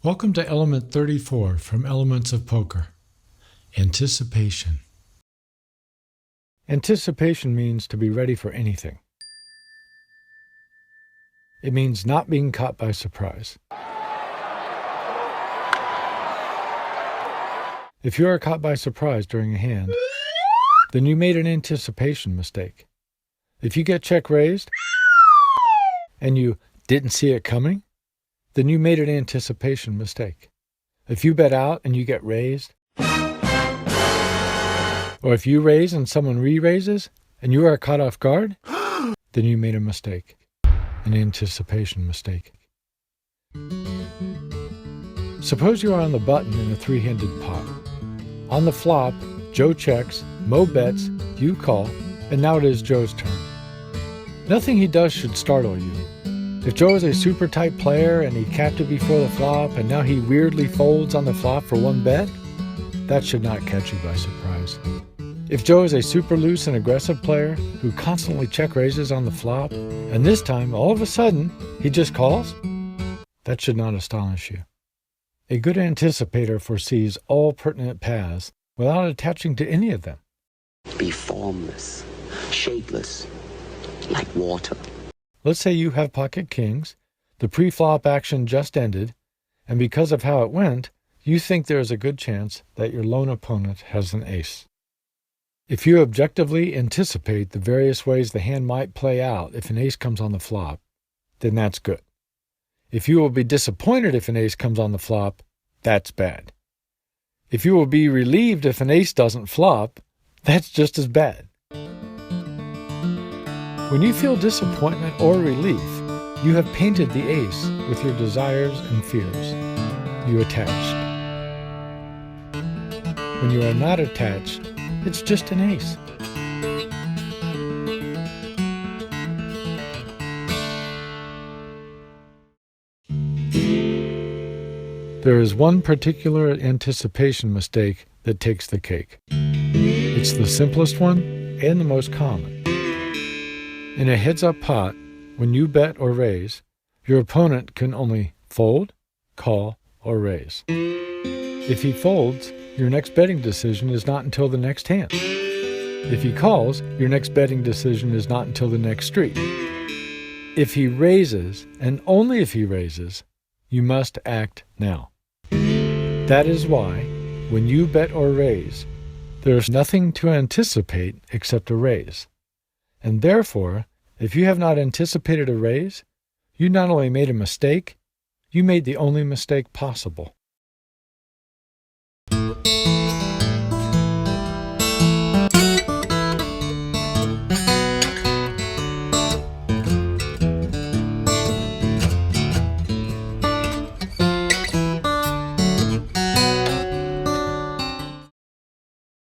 Welcome to element 34 from Elements of Poker. Anticipation. Anticipation means to be ready for anything. It means not being caught by surprise. If you are caught by surprise during a hand, then you made an anticipation mistake. If you get check raised and you didn't see it coming, then you made an anticipation mistake. If you bet out and you get raised, or if you raise and someone re-raises and you are caught off guard, then you made a mistake, an anticipation mistake. Suppose you are on the button in a three-handed pot. On the flop, Joe checks, Mo bets, you call, and now it is Joe's turn. Nothing he does should startle you. If Joe is a super tight player and he capped it before the flop and now he weirdly folds on the flop for one bet, that should not catch you by surprise. If Joe is a super loose and aggressive player who constantly check raises on the flop, and this time, all of a sudden, he just calls, that should not astonish you. A good anticipator foresees all pertinent paths without attaching to any of them. Be formless, shapeless, like water. Let's say you have pocket kings, the pre-flop action just ended, and because of how it went, you think there is a good chance that your lone opponent has an ace. If you objectively anticipate the various ways the hand might play out if an ace comes on the flop, then that's good. If you will be disappointed if an ace comes on the flop, that's bad. If you will be relieved if an ace doesn't flop, that's just as bad. When you feel disappointment or relief, you have painted the ace with your desires and fears. You attached. When you are not attached, it's just an ace. There is one particular anticipation mistake that takes the cake. It's the simplest one and the most common. In a heads-up pot, when you bet or raise, your opponent can only fold, call, or raise. If he folds, your next betting decision is not until the next hand. If he calls, your next betting decision is not until the next street. If he raises, and only if he raises, you must act now. That is why, when you bet or raise, there is nothing to anticipate except a raise. And therefore, if you have not anticipated a raise, you not only made a mistake, you made the only mistake possible.